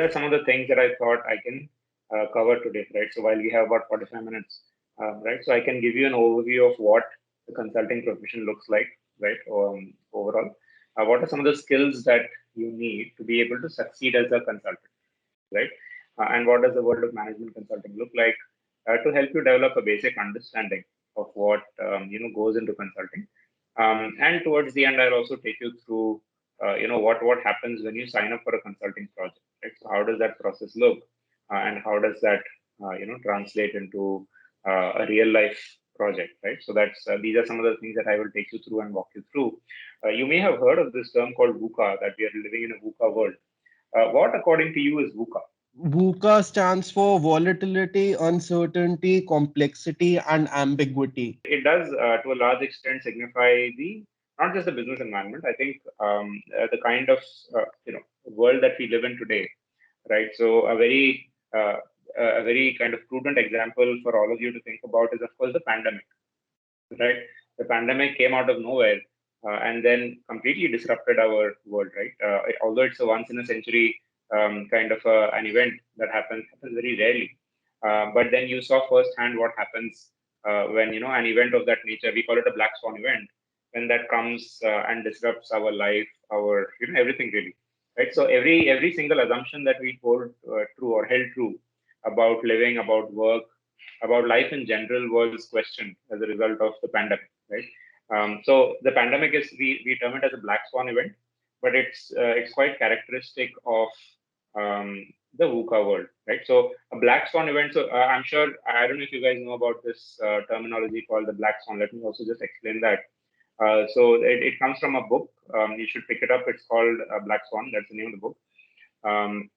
are some of the things that I thought I can cover today, right? So while we have about 45 minutes, right? So I can give you an overview of what the consulting profession looks like, right? Overall, what are some of the skills that you need to be able to succeed as a consultant, right? And what does the world of management consulting look like to help you develop a basic understanding of what goes into consulting. And towards the end, I'll also take you through what happens when you sign up for a consulting project, right? So how does that process look, and how does that translate into a real life project, right? So that's these are some of the things that I will take you through and walk you through. You may have heard of this term called VUCA, that we are living in a VUCA world. What, according to you, is VUCA? VUCA stands for volatility, uncertainty, complexity, and ambiguity. It does, to a large extent, signify the not just the business environment. I think the kind of world that we live in today, right? So a very kind of prudent example for all of you to think about is, of course, the pandemic, right? The pandemic came out of nowhere and then completely disrupted our world, right? Although it's a once in a century kind of an event that happens very rarely, but then you saw firsthand what happens when an event of that nature, we call it a black swan event, when that comes and disrupts our life, our everything really, right? So every single assumption that we hold true or held true about living, about work, about life in general was questioned as a result of the pandemic, right? So the pandemic is we term it as a black swan event, but it's quite characteristic of the VUCA world, right? So a black swan event. So I'm sure I don't know if you guys know about this terminology called the black swan. Let me also just explain that. So it comes from a book. You should pick it up. It's called Black Swan. That's the name of the book. Um,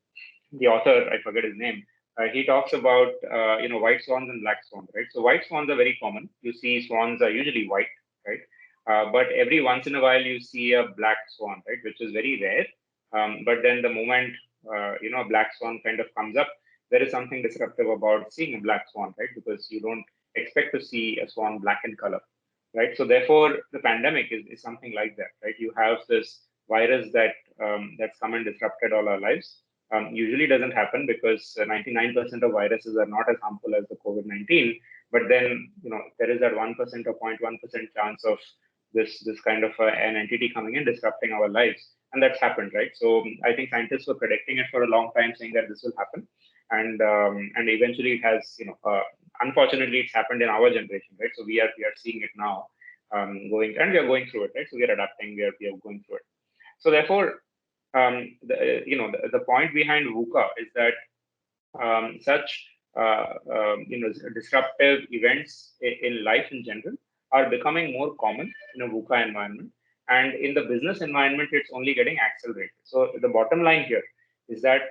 the author, I forget his name, he talks about white swans and black swans, right? So white swans are very common. You see swans are usually white, right? But every once in a while you see a black swan, right, which is very rare. But then the moment a black swan kind of comes up, there is something disruptive about seeing a black swan, right? Because you don't expect to see a swan black in color, right? So therefore, the pandemic is something like that, right? You have this virus that's come and disrupted all our lives. Usually doesn't happen because 99% of viruses are not as harmful as the COVID-19. But then, there is that 1% or 0.1% chance of this kind of an entity coming and disrupting our lives. And that's happened, right? So I think scientists were predicting it for a long time, saying that this will happen. And eventually it has, unfortunately, it's happened in our generation, right? So we are seeing it now and we are going through it, right? So we are adapting, we are going through it. So therefore, the point behind VUCA is that such disruptive events in life in general are becoming more common in a VUCA environment, and in the business environment, it's only getting accelerated. So the bottom line here is that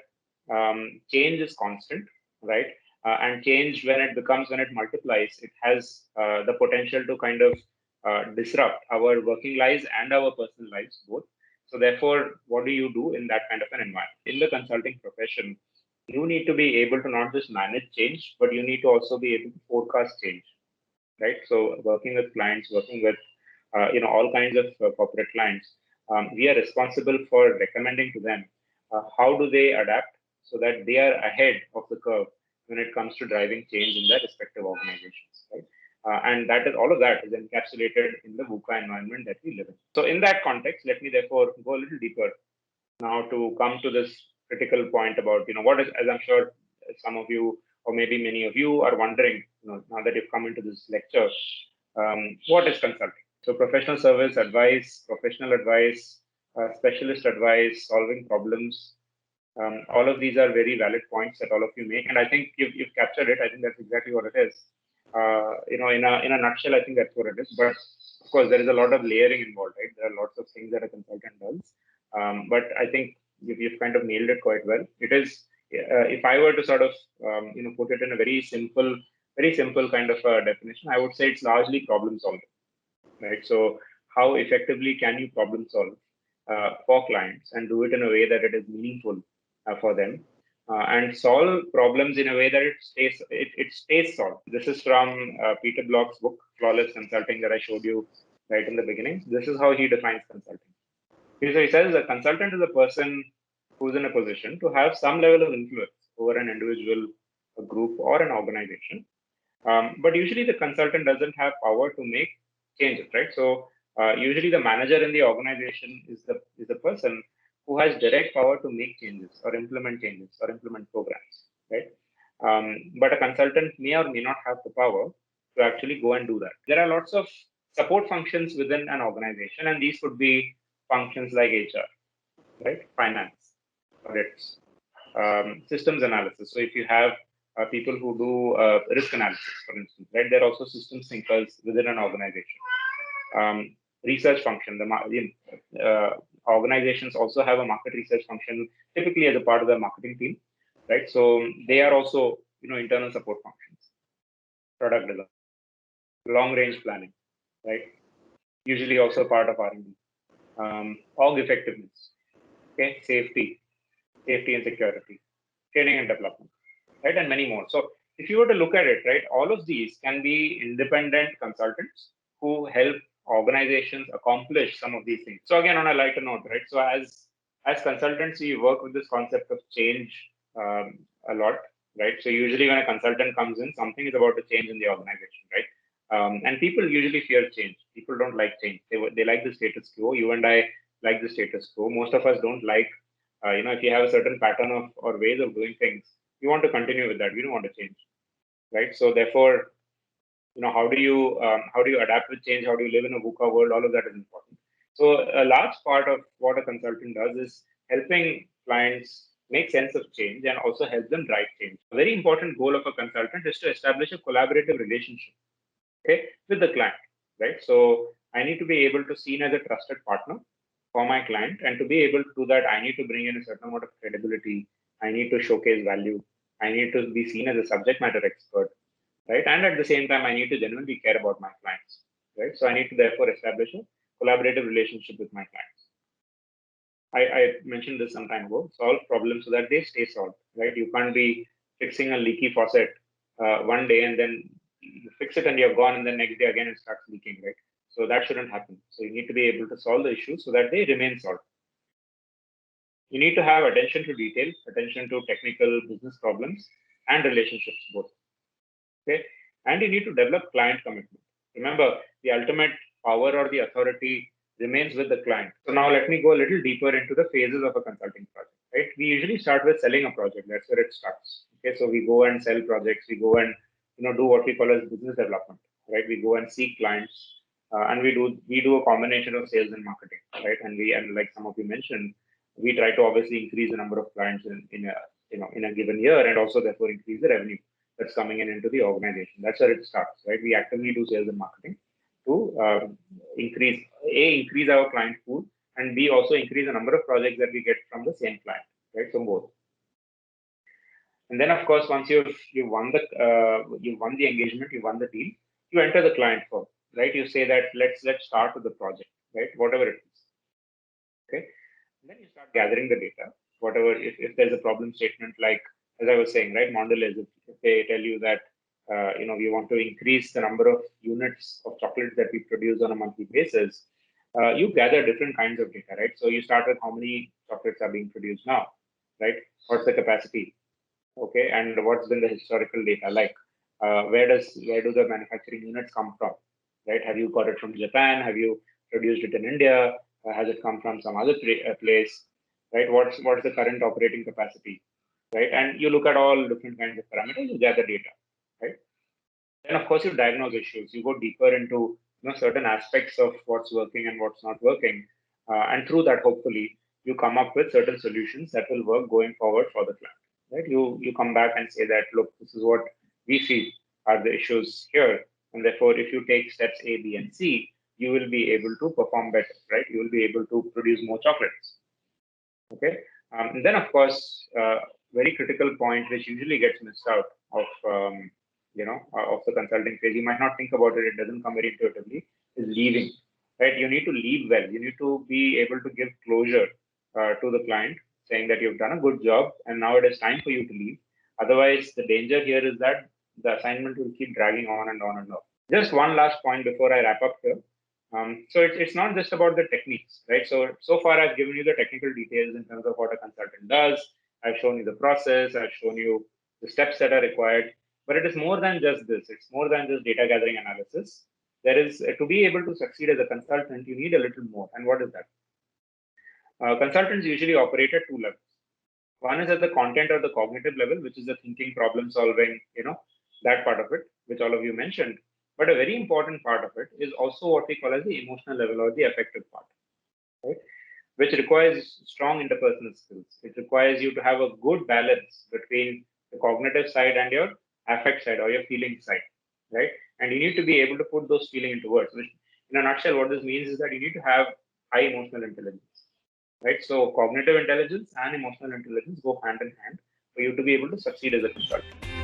change is constant, right? And change, when it multiplies, it has the potential to kind of disrupt our working lives and our personal lives both. So therefore, what do you do in that kind of an environment? In the consulting profession, you need to be able to not just manage change, but you need to also be able to forecast change, right? So working with clients, working with all kinds of corporate clients, we are responsible for recommending to them how do they adapt so that they are ahead of the curve when it comes to driving change in their respective organizations, right? And that is all of that is encapsulated in the VUCA environment that we live in. So in that context, let me therefore go a little deeper now to come to this critical point about what is, as I'm sure some of you or maybe many of you are wondering, now that you've come into this lecture, what is consulting? So professional service advice, professional advice, specialist advice, solving problems. All of these are very valid points that all of you make, and I think you've captured it. I think that's exactly what it is. In a nutshell, I think that's what it is. But of course, there is a lot of layering involved, right? There are lots of things that a consultant does. But I think you've kind of nailed it quite well. It is, if I were to sort of, put it in a very simple kind of definition, I would say it's largely problem solving, right? So how effectively can you problem solve for clients and do it in a way that it is meaningful for them, and solve problems in a way that it stays solved. This is from Peter Block's book, Flawless Consulting, that I showed you right in the beginning. This is how he defines consulting. So he says a consultant is a person who's in a position to have some level of influence over an individual, a group, or an organization. But usually the consultant doesn't have power to make changes, right? So usually the manager in the organization is the person who has direct power to make changes or implement programs, right? But a consultant may or may not have the power to actually go and do that. There are lots of support functions within an organization, and these could be functions like HR, right? Finance, audits, systems analysis. So if you have people who do risk analysis, for instance, right? They're also systems thinkers within an organization. Research function. Organizations also have a market research function, typically as a part of the marketing team, right? So they are also, internal support functions. Product design, long range planning, right? Usually also part of R&D. Org effectiveness, okay, safety and security, training and development, right, and many more. So if you were to look at it, right, all of these can be independent consultants who help organizations accomplish some of these things. So again, on a lighter note, right, so as consultants, we work with this concept of change a lot, right? So usually when a consultant comes in, something is about to change in the organization, right? And people usually fear change. People don't like change. They like the status quo. You and I like the status quo. Most of us don't like, if you have a certain pattern of or ways of doing things, you want to continue with that. We don't want to change, right? So therefore, how do you adapt with change? How do you live in a VUCA world? All of that is important. So a large part of what a consultant does is helping clients make sense of change and also help them drive change. A very important goal of a consultant is to establish a collaborative relationship, okay, with the client, right? So I need to be able to seen as a trusted partner for my client, and to be able to do that, I need to bring in a certain amount of credibility. I need to showcase value. I need to be seen as a subject matter expert, right? And at the same time, I need to genuinely care about my clients, right? So I need to therefore establish a collaborative relationship with my clients. I mentioned this some time ago. Solve problems so that they stay solved, right? You can't be fixing a leaky faucet one day and then you fix it and you're gone, and then next day again it starts leaking, right? So that shouldn't happen. So you need to be able to solve the issues so that they remain solved. You need to have attention to detail, attention to technical business problems and relationships both. Okay, and you need to develop client commitment. Remember, the ultimate power or the authority remains with the client. So now let me go a little deeper into the phases of a consulting project. Right, we usually start with selling a project. That's where it starts. Okay, so we go and sell projects. We go and do what we call as business development. Right, we go and seek clients, and we do a combination of sales and marketing. Right, and like some of you mentioned, we try to obviously increase the number of clients in a given year, and also therefore increase the revenue that's coming in into the organization. That's where it starts, right? We actively do sales and marketing to increase our client pool, and B, also increase the number of projects that we get from the same client, right? So both. And then, of course, once you've won the engagement, you won the deal, you enter the client firm, right? You say that let's start with the project, right? Whatever it is, okay? And then you start gathering the data. Whatever, if there's a problem statement, like as I was saying, right, Mondelez, if they tell you that we want to increase the number of units of chocolates that we produce on a monthly basis, you gather different kinds of data, right? So you start with how many chocolates are being produced now, right? What's the capacity, okay, and what's been the historical data like? Where do the manufacturing units come from, right? Have you got it from Japan? Have you produced it in India? Has it come from some other place, right? What's the current operating capacity, right? And you look at all different kinds of parameters, you gather data, right? Then of course you diagnose issues. You go deeper into certain aspects of what's working and what's not working, and through that, hopefully, you come up with certain solutions that will work going forward for the client. Right? You come back and say that, look, this is what we feel are the issues here, and therefore, if you take steps A, B, and C, you will be able to perform better. Right? You will be able to produce more chocolates. Okay. And then, of course, very critical point which usually gets missed out of of the consulting phase. You might not think about it; it doesn't come very intuitively. Is leaving, right? You need to leave well. You need to be able to give closure to the client, saying that you've done a good job and now it is time for you to leave. Otherwise, the danger here is that the assignment will keep dragging on and on and on. Just one last point before I wrap up here. So it's not just about the techniques, right? So far I've given you the technical details in terms of what a consultant does. I've shown you the process. I've shown you the steps that are required. But it is more than just this. It's more than just data gathering analysis. There is to be able to succeed as a consultant, you need a little more. And what is that? Consultants usually operate at two levels. One is at the content or the cognitive level, which is the thinking, problem solving, that part of it, which all of you mentioned. But a very important part of it is also what we call as the emotional level or the affective part, right? Which requires strong interpersonal skills. It requires you to have a good balance between the cognitive side and your affect side or your feeling side, right? And you need to be able to put those feeling into words. Which, in a nutshell, what this means is that you need to have high emotional intelligence, right? So cognitive intelligence and emotional intelligence go hand in hand for you to be able to succeed as a consultant.